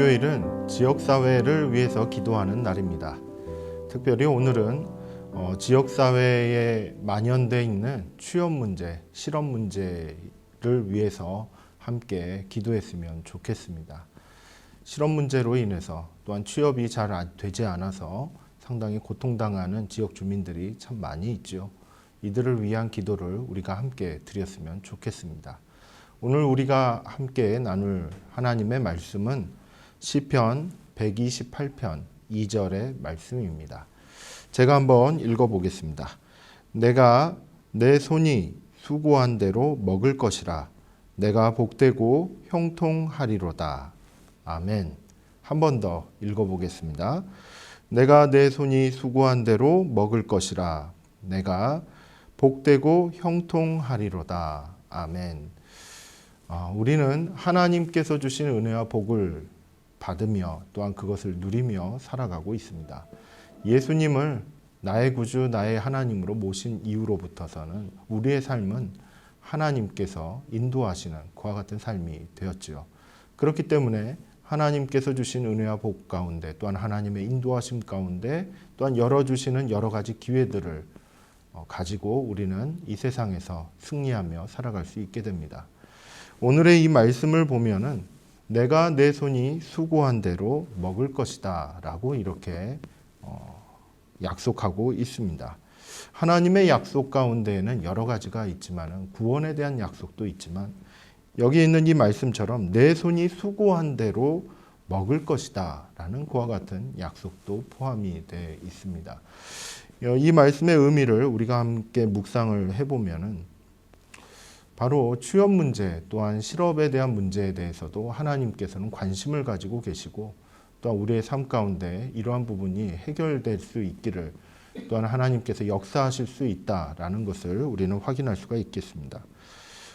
목요일은 지역사회를 위해서 기도하는 날입니다. 특별히 오늘은 지역사회에 만연되어 있는 취업 문제, 실업 문제를 위해서 함께 기도했으면 좋겠습니다. 실업 문제로 인해서 또한 취업이 잘 되지 않아서 상당히 고통당하는 지역 주민들이 참 많이 있죠. 이들을 위한 기도를 우리가 함께 드렸으면 좋겠습니다. 오늘 우리가 함께 나눌 하나님의 말씀은 시편 128편 2절의 말씀입니다. 제가 한번 읽어보겠습니다. 내가 내 손이 수고한 대로 먹을 것이라. 내가 복되고 형통하리로다. 아멘. 한 번 더 읽어보겠습니다. 내가 내 손이 수고한 대로 먹을 것이라. 내가 복되고 형통하리로다. 아멘. 우리는 하나님께서 주신 은혜와 복을 받으며 또한 그것을 누리며 살아가고 있습니다. 예수님을 나의 구주, 나의 하나님으로 모신 이후로부터서는 우리의 삶은 하나님께서 인도하시는 그와 같은 삶이 되었지요. 그렇기 때문에 하나님께서 주신 은혜와 복 가운데 또한 하나님의 인도하심 가운데 또한 열어주시는 여러 가지 기회들을 가지고 우리는 이 세상에서 승리하며 살아갈 수 있게 됩니다. 오늘의 이 말씀을 보면은 내가 내 손이 수고한 대로 먹을 것이다 라고 이렇게 약속하고 있습니다. 하나님의 약속 가운데에는 여러 가지가 있지만 구원에 대한 약속도 있지만 여기 있는 이 말씀처럼 내 손이 수고한 대로 먹을 것이다 라는 그와 같은 약속도 포함이 되어 있습니다. 이 말씀의 의미를 우리가 함께 묵상을 해보면은 바로 취업 문제 또한 실업에 대한 문제에 대해서도 하나님께서는 관심을 가지고 계시고 또한 우리의 삶 가운데 이러한 부분이 해결될 수 있기를 또한 하나님께서 역사하실 수 있다라는 것을 우리는 확인할 수가 있겠습니다.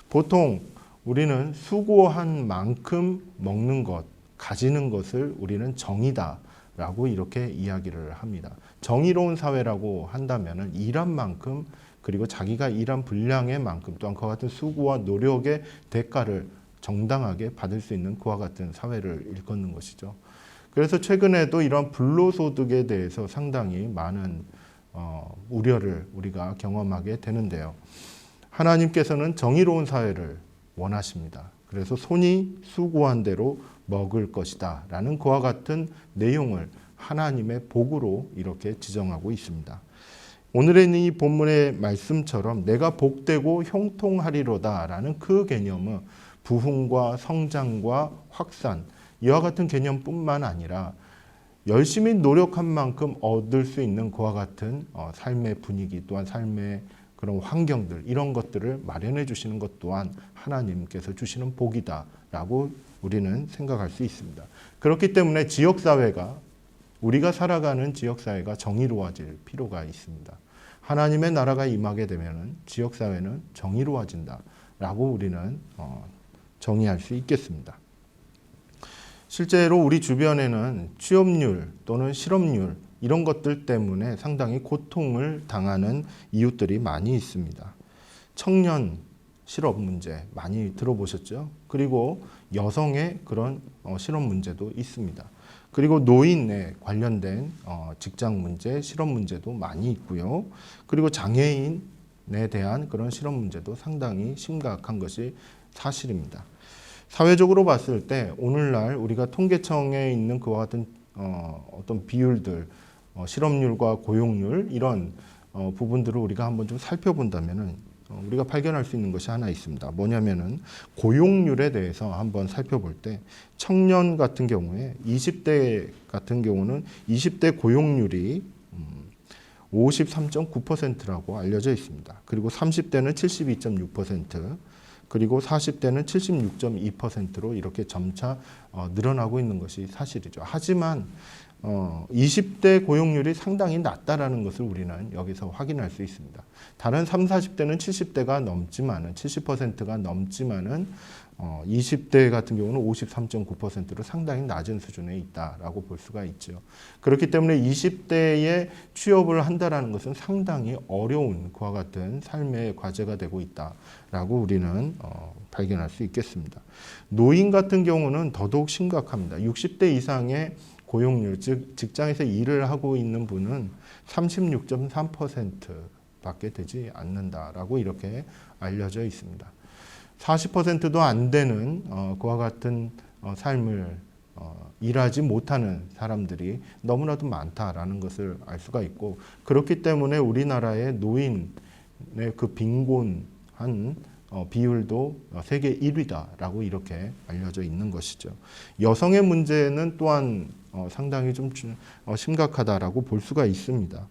보통 우리는 수고한 만큼 먹는 것, 가지는 것을 우리는 정의다라고 이렇게 이야기를 합니다. 정의로운 사회라고 한다면 일한 만큼 그리고 자기가 일한 분량의 만큼 또한 그와 같은 수고와 노력의 대가를 정당하게 받을 수 있는 그와 같은 사회를 일컫는 것이죠. 그래서 최근에도 이런 불로소득에 대해서 상당히 많은 우려를 우리가 경험하게 되는데요. 하나님께서는 정의로운 사회를 원하십니다. 그래서 손이 수고한 대로 먹을 것이다 라는 그와 같은 내용을 하나님의 복으로 이렇게 지정하고 있습니다. 오늘의 이 본문의 말씀처럼 내가 복되고 형통하리로다 라는 그 개념은 부흥과 성장과 확산 이와 같은 개념뿐만 아니라 열심히 노력한 만큼 얻을 수 있는 그와 같은 삶의 분위기 또한 삶의 그런 환경들 이런 것들을 마련해 주시는 것 또한 하나님께서 주시는 복이다라고 우리는 생각할 수 있습니다. 그렇기 때문에 지역사회가 우리가 살아가는 지역사회가 정의로워질 필요가 있습니다. 하나님의 나라가 임하게 되면 지역사회는 정의로워진다라고 우리는 정의할 수 있겠습니다. 실제로 우리 주변에는 취업률 또는 실업률 이런 것들 때문에 상당히 고통을 당하는 이웃들이 많이 있습니다. 청년 실업 문제 많이 들어보셨죠? 그리고 여성의 그런 실업 문제도 있습니다. 그리고 노인에 관련된 직장 문제, 실업 문제도 많이 있고요. 그리고 장애인에 대한 그런 실업 문제도 상당히 심각한 것이 사실입니다. 사회적으로 봤을 때 오늘날 우리가 통계청에 있는 그와 같은 어떤 비율들, 실업률과 고용률 이런 부분들을 우리가 한번 좀 살펴본다면은 우리가 발견할 수 있는 것이 하나 있습니다. 뭐냐면은 고용률에 대해서 한번 살펴볼 때 청년 같은 경우에 20대 같은 경우는 20대 고용률이 53.9%라고 알려져 있습니다. 그리고 30대는 72.6%, 그리고 40대는 76.2%로 이렇게 점차 늘어나고 있는 것이 사실이죠. 하지만 20대 고용률이 상당히 낮다라는 것을 우리는 여기서 확인할 수 있습니다. 다른 30, 40대는 70대가 넘지만은 70%가 넘지만은 20대 같은 경우는 53.9%로 상당히 낮은 수준에 있다라고 볼 수가 있죠. 그렇기 때문에 20대에 취업을 한다라는 것은 상당히 어려운 그와 같은 삶의 과제가 되고 있다라고 우리는 발견할 수 있겠습니다. 노인 같은 경우는 더더욱 심각합니다. 60대 이상의 고용률, 즉 직장에서 일을 하고 있는 분은 36.3%밖에 되지 않는다라고 이렇게 알려져 있습니다. 40%도 안 되는 그와 같은 삶을 일하지 못하는 사람들이 너무나도 많다라는 것을 알 수가 있고, 그렇기 때문에 우리나라의 노인의 그 빈곤한 비율도 세계 1위다라고 이렇게 알려져 있는 것이죠. 여성의 문제는 또한 상당히 좀 심각하다라고 볼 수가 있습니다.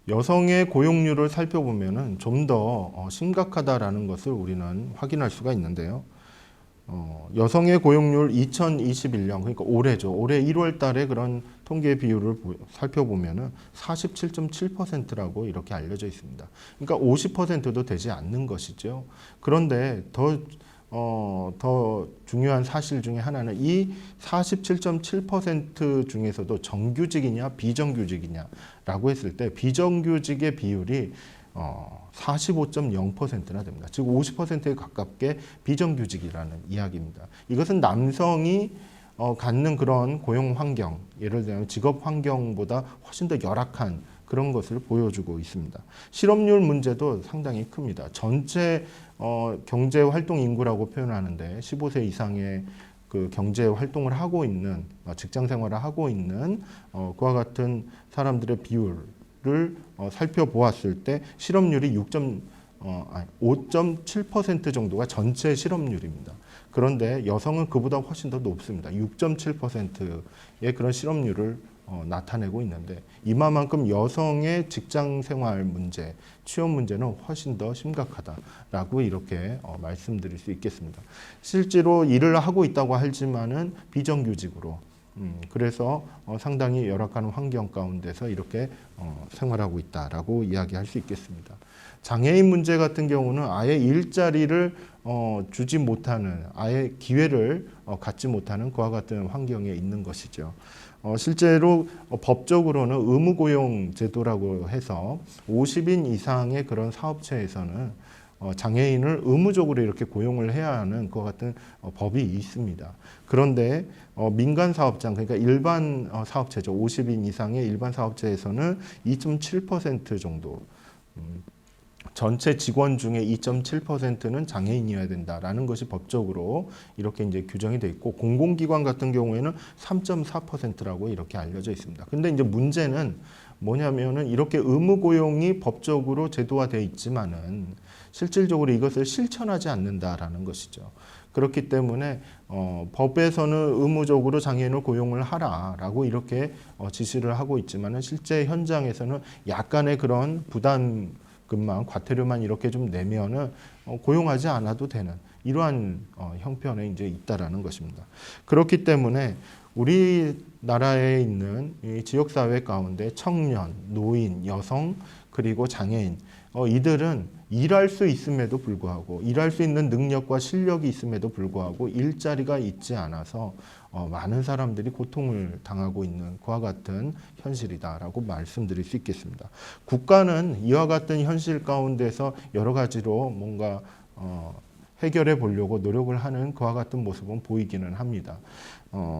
여성의 고용률을 살펴보면은 좀 더 심각하다라는 것을 우리는 확인할 수가 있는데요. 여성의 고용률 2021년, 그러니까 올해죠. 올해 1월 달에 그런 통계 비율을 살펴보면은 47.7%라고 이렇게 알려져 있습니다. 그러니까 50%도 되지 않는 것이죠. 그런데 더 중요한 사실 중에 하나는 이 47.7% 중에서도 정규직이냐 비정규직이냐라고 했을 때 비정규직의 비율이 45.0%나 됩니다. 즉 50%에 가깝게 비정규직이라는 이야기입니다. 이것은 남성이 갖는 그런 고용 환경, 예를 들면 직업 환경보다 훨씬 더 열악한 그런 것을 보여주고 있습니다. 실업률 문제도 상당히 큽니다. 전체 경제 활동 인구라고 표현하는데 15세 이상의 그 경제 활동을 하고 있는 직장 생활을 하고 있는 그와 같은 사람들의 비율을 살펴보았을 때 실업률이 5.7% 정도가 전체 실업률입니다. 그런데 여성은 그보다 훨씬 더 높습니다. 6.7%의 그런 실업률을 나타내고 있는데, 이만큼 여성의 직장 생활 문제, 취업 문제는 훨씬 더 심각하다라고 이렇게 말씀드릴 수 있겠습니다. 실제로 일을 하고 있다고 하지만은 비정규직으로, 그래서 상당히 열악한 환경 가운데서 이렇게 생활하고 있다라고 이야기할 수 있겠습니다. 장애인 문제 같은 경우는 아예 일자리를 주지 못하는, 아예 기회를 갖지 못하는 그와 같은 환경에 있는 것이죠. 실제로 법적으로는 의무고용 제도라고 해서 50인 이상의 그런 사업체에서는 장애인을 의무적으로 이렇게 고용을 해야 하는 그와 같은 법이 있습니다. 그런데 민간 사업장, 그러니까 일반 사업체죠. 50인 이상의 일반 사업체에서는 2.7% 정도, 전체 직원 중에 2.7%는 장애인이어야 된다라는 것이 법적으로 이렇게 이제 규정이 돼 있고, 공공기관 같은 경우에는 3.4%라고 이렇게 알려져 있습니다. 근데 이제 문제는 뭐냐면은 이렇게 의무 고용이 법적으로 제도화되어 있지만은 실질적으로 이것을 실천하지 않는다라는 것이죠. 그렇기 때문에 법에서는 의무적으로 장애인을 고용을 하라라고 이렇게 지시를 하고 있지만은 실제 현장에서는 약간의 그런 부담금만, 과태료만 이렇게 좀 내면은 고용하지 않아도 되는 이러한 형편에 이제 있다라는 것입니다. 그렇기 때문에 우리나라에 있는 이 지역사회 가운데 청년, 노인, 여성, 그리고 장애인, 이들은 일할 수 있음에도 불구하고, 일할 수 있는 능력과 실력이 있음에도 불구하고 일자리가 있지 않아서 많은 사람들이 고통을 당하고 있는 그와 같은 현실이다라고 말씀드릴 수 있겠습니다. 국가는 이와 같은 현실 가운데서 여러 가지로 뭔가 해결해 보려고 노력을 하는 그와 같은 모습은 보이기는 합니다.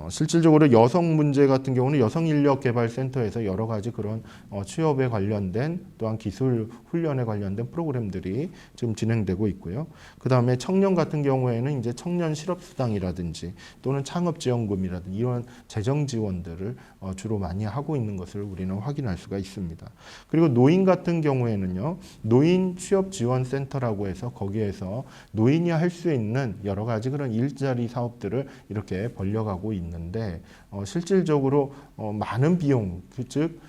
실질적으로 여성 문제 같은 경우는 여성인력개발센터에서 여러 가지 그런 취업에 관련된, 또한 기술 훈련에 관련된 프로그램들이 지금 진행되고 있고요. 그 다음에 청년 같은 경우에는 이제 청년 실업수당이라든지 또는 창업지원금이라든지 이런 재정 지원들을 주로 많이 하고 있는 것을 우리는 확인할 수가 있습니다. 그리고 노인 같은 경우에는요, 노인 취업지원센터라고 해서 거기에서 노인이 할 수 있는 여러 가지 그런 일자리 사업들을 이렇게 벌려가고 있는데, 실질적으로 많은 비용, 즉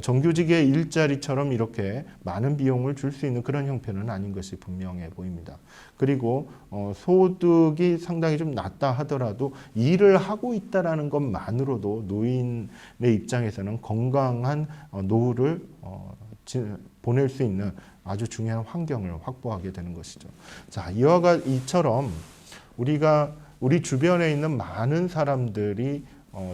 정규직의 일자리처럼 이렇게 많은 비용을 줄 수 있는 그런 형편은 아닌 것이 분명해 보입니다. 그리고 소득이 상당히 좀 낮다 하더라도 일을 하고 있다라는 것만으로도 노인의 입장에서는 건강한 노후를 보낼 수 있는 아주 중요한 환경을 확보하게 되는 것이죠. 자, 이처럼 우리 주변에 있는 많은 사람들이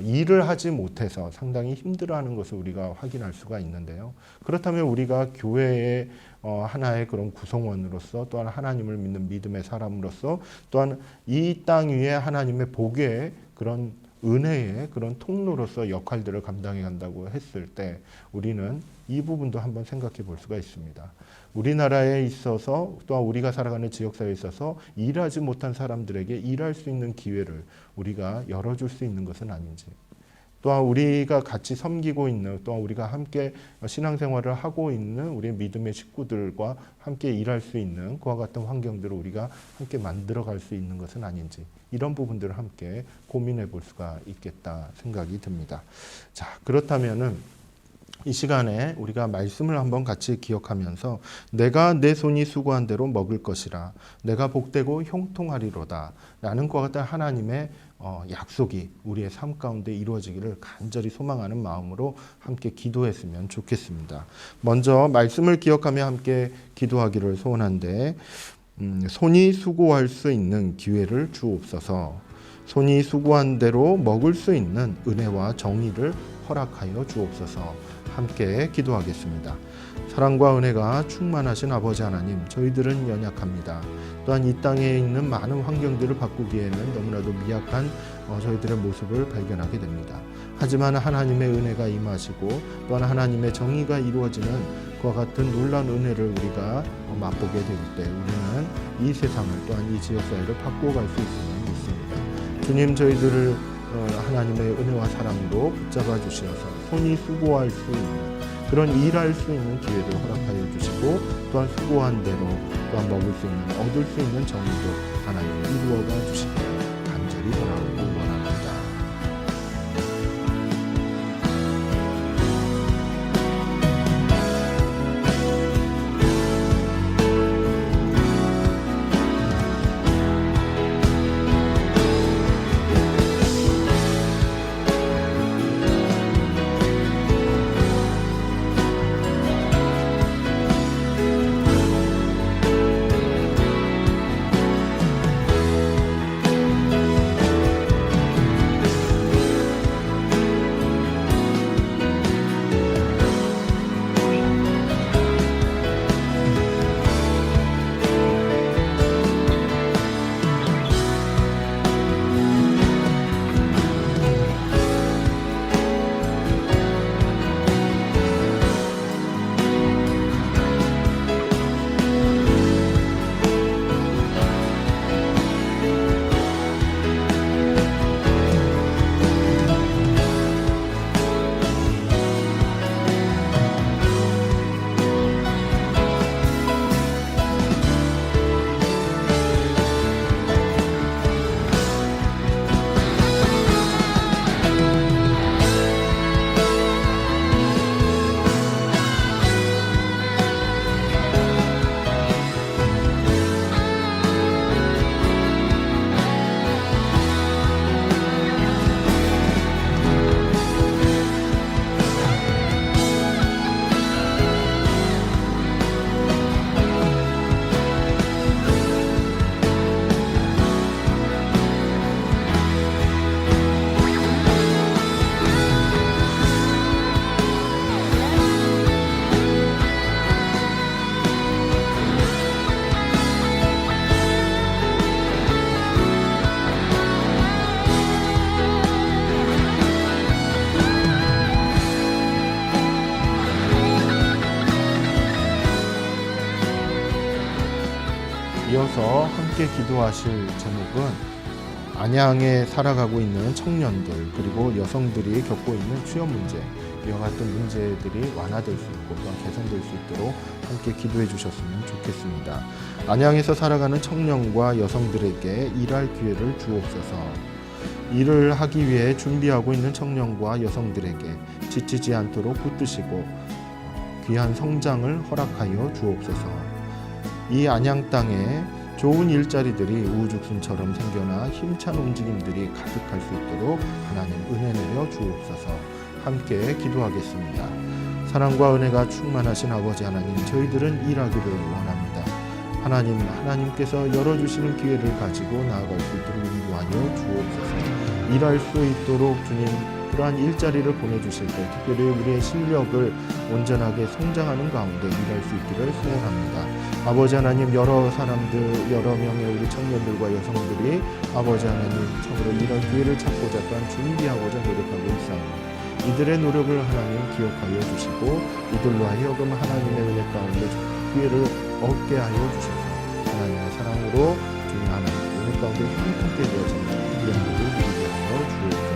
일을 하지 못해서 상당히 힘들어하는 것을 우리가 확인할 수가 있는데요. 그렇다면 우리가 교회의 하나의 그런 구성원으로서, 또한 하나님을 믿는 믿음의 사람으로서, 또한 이 땅 위에 하나님의 복의 그런 은혜의 그런 통로로서 역할들을 감당해 간다고 했을 때 우리는 이 부분도 한번 생각해 볼 수가 있습니다. 우리나라에 있어서, 또한 우리가 살아가는 지역사회에 있어서 일하지 못한 사람들에게 일할 수 있는 기회를 우리가 열어줄 수 있는 것은 아닌지, 또한 우리가 같이 섬기고 있는, 또한 우리가 함께 신앙생활을 하고 있는 우리 믿음의 식구들과 함께 일할 수 있는 그와 같은 환경들을 우리가 함께 만들어갈 수 있는 것은 아닌지, 이런 부분들을 함께 고민해 볼 수가 있겠다 생각이 듭니다. 자, 그렇다면은 이 시간에 우리가 말씀을 한번 같이 기억하면서 내가 내 손이 수고한 대로 먹을 것이라, 내가 복되고 형통하리로다 라는 것과 같은 하나님의 약속이 우리의 삶 가운데 이루어지기를 간절히 소망하는 마음으로 함께 기도했으면 좋겠습니다. 먼저 말씀을 기억하며 함께 기도하기를 소원한데, 손이 수고할 수 있는 기회를 주옵소서. 손이 수고한 대로 먹을 수 있는 은혜와 정의를 허락하여 주옵소서. 함께 기도하겠습니다. 사랑과 은혜가 충만하신 아버지 하나님, 저희들은 연약합니다. 또한 이 땅에 있는 많은 환경들을 바꾸기에는 너무나도 미약한 저희들의 모습을 발견하게 됩니다. 하지만 하나님의 은혜가 임하시고 또한 하나님의 정의가 이루어지는 그와 같은 놀라운 은혜를 우리가 맛보게 될 때 우리는 이 세상을, 또한 이 지역사회를 바꿔갈 수 있음을 믿습니다. 주님, 저희들을 하나님의 은혜와 사랑으로 붙잡아 주시어서 손이 수고할 수 있는 그런 일할 수 있는 기회를 허락하여 주시고, 또한 수고한 대로 또한 먹을 수 있는, 얻을 수 있는 정의도 하나님 이루어가 주시기를 간절히 바라고 원합니다. 이어서 함께 기도하실 제목은 안양에 살아가고 있는 청년들, 그리고 여성들이 겪고 있는 취업 문제, 이와 같은 문제들이 완화될 수 있고 또한 개선될 수 있도록 함께 기도해 주셨으면 좋겠습니다. 안양에서 살아가는 청년과 여성들에게 일할 기회를 주옵소서. 일을 하기 위해 준비하고 있는 청년과 여성들에게 지치지 않도록 붙드시고 귀한 성장을 허락하여 주옵소서. 이 안양 땅에 좋은 일자리들이 우후죽순처럼 생겨나 힘찬 움직임들이 가득할 수 있도록 하나님 은혜 내려 주옵소서. 함께 기도하겠습니다. 사랑과 은혜가 충만하신 아버지 하나님, 저희들은 일하기를 원합니다. 하나님께서 열어주시는 기회를 가지고 나아갈 수 있도록 인도하여 주옵소서. 일할 수 있도록 주님 그러한 일자리를 보내주실 때 특별히 우리의 실력을 온전하게 성장하는 가운데 일할 수 있기를 소원합니다. 아버지 하나님, 여러 사람들, 여러 명의 우리 청년들과 여성들이 아버지 하나님 참으로 이런 기회를 찾고자 또한 준비하고자 노력하고 있사오니 이들의 노력을 하나님 기억하여 주시고 이들로 하여금 하나님의 은혜 가운데 기회를 얻게 하여 주셔서 하나님의 사랑으로 주님 하나님 은혜 가운데 힘있게 되어지는 우리 한국을 누리게 하여 주옵소서.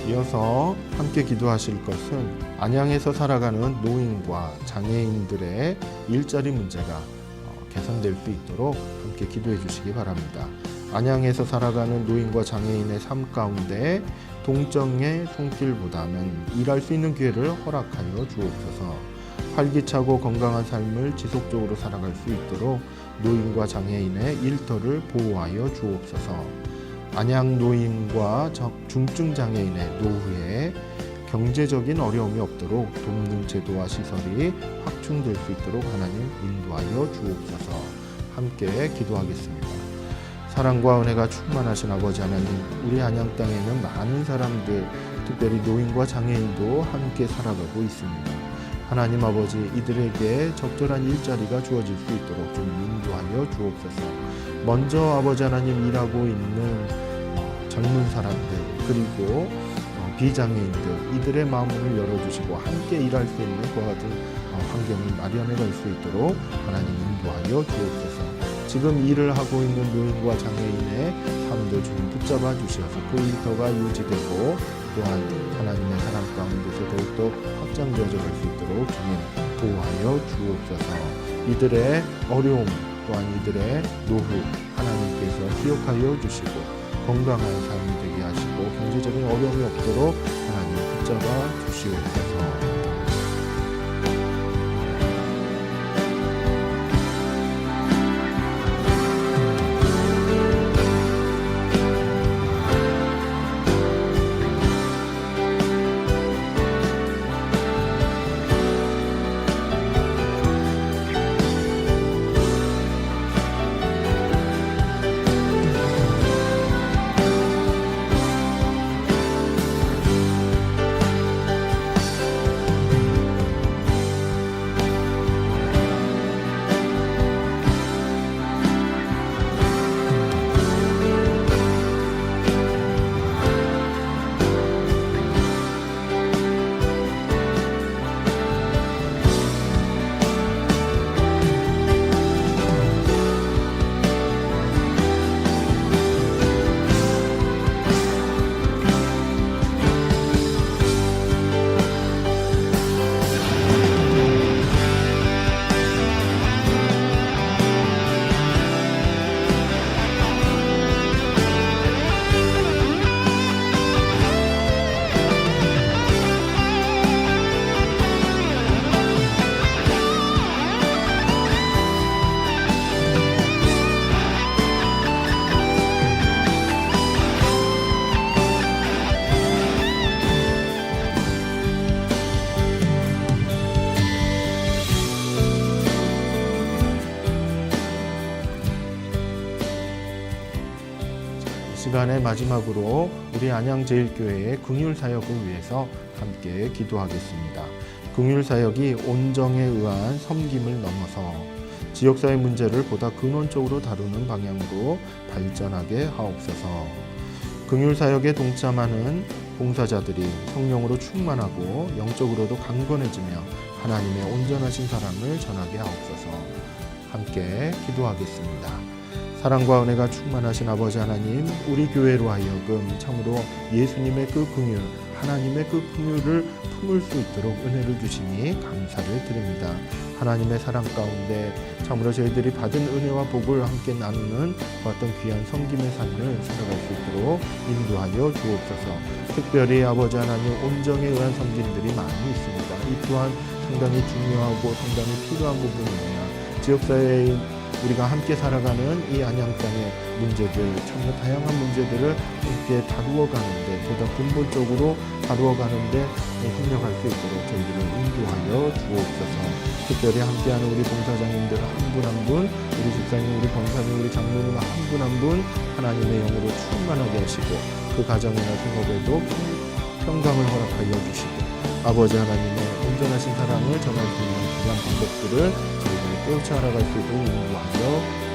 이어서 함께 기도하실 것은 안양에서 살아가는 노인과 장애인들의 일자리 문제가 개선될 수 있도록 함께 기도해 주시기 바랍니다. 안양에서 살아가는 노인과 장애인의 삶 가운데 동정의 손길보다는 일할 수 있는 기회를 허락하여 주옵소서. 활기차고 건강한 삶을 지속적으로 살아갈 수 있도록 노인과 장애인의 일터를 보호하여 주옵소서. 안양 노인과 중증 장애인의 노후에 경제적인 어려움이 없도록 돕는 제도와 시설이 확충될 수 있도록 하나님 인도하여 주옵소서. 함께 기도하겠습니다. 사랑과 은혜가 충만하신 아버지 하나님, 우리 안양 땅에는 많은 사람들, 특별히 노인과 장애인도 함께 살아가고 있습니다. 하나님 아버지, 이들에게 적절한 일자리가 주어질 수 있도록 좀 인도하여 주옵소서. 먼저 아버지 하나님 일하고 있는 젊은 사람들 그리고 비장애인들 이들의 마음을 열어주시고 함께 일할 수 있는 그와 같은 환경을 마련해 갈 수 있도록 하나님 인도하여 주옵소서. 지금 일을 하고 있는 노인과 장애인의 삶도 좀 붙잡아 주셔서 그 일터가 유지되고 또한 하나님의 사랑 가운데서 더욱더 확장되어져 갈 수 있도록 주님 보호하여 주옵소서. 이들의 어려움 또한 이들의 노후 하나님께서 기억하여 주시고 건강한 삶이 되게 하시고 경제적인 어려움이 없도록 하나님 붙잡아 주시옵소서. 시간의 마지막으로 우리 안양제일교회의 긍휼사역을 위해서 함께 기도하겠습니다. 긍휼사역이 온정에 의한 섬김을 넘어서 지역사회 문제를 보다 근원적으로 다루는 방향으로 발전하게 하옵소서. 긍휼사역에 동참하는 봉사자들이 성령으로 충만하고 영적으로도 강건해지며 하나님의 온전하신 사랑을 전하게 하옵소서. 함께 기도하겠습니다. 사랑과 은혜가 충만하신 아버지 하나님, 우리 교회로 하여금 참으로 예수님의 그 긍휼, 하나님의 그 긍휼을 품을 수 있도록 은혜를 주시니 감사를 드립니다. 하나님의 사랑 가운데 참으로 저희들이 받은 은혜와 복을 함께 나누는 어떤 귀한 섬김의 삶을 살아갈 수 있도록 인도하여 주옵소서. 특별히 아버지 하나님, 온정에 의한 섬김들이 많이 있습니다. 이 또한 상당히 중요하고 상당히 필요한 부분입니다. 지역사회에 우리가 함께 살아가는 이 안양 땅의 문제들, 참으로 다양한 문제들을 함께 다루어 가는데, 보다 근본적으로 다루어 가는데 협력할 수 있도록 저희들을 인도하여 주옵소서. 특별히 함께하는 우리 봉사자님들 한 분 한 분, 우리 집사님, 우리 권사님, 우리 장로님 한 분 한 분 하나님의 영으로 충만하게 하시고 그 가정이나 생업에도 평강을 허락하여 주시고 아버지 하나님의 온전하신 사랑을 전할 수 있는 귀한 방법들을 저희들이 깨우쳐 알아갈 수 있도록 인도하여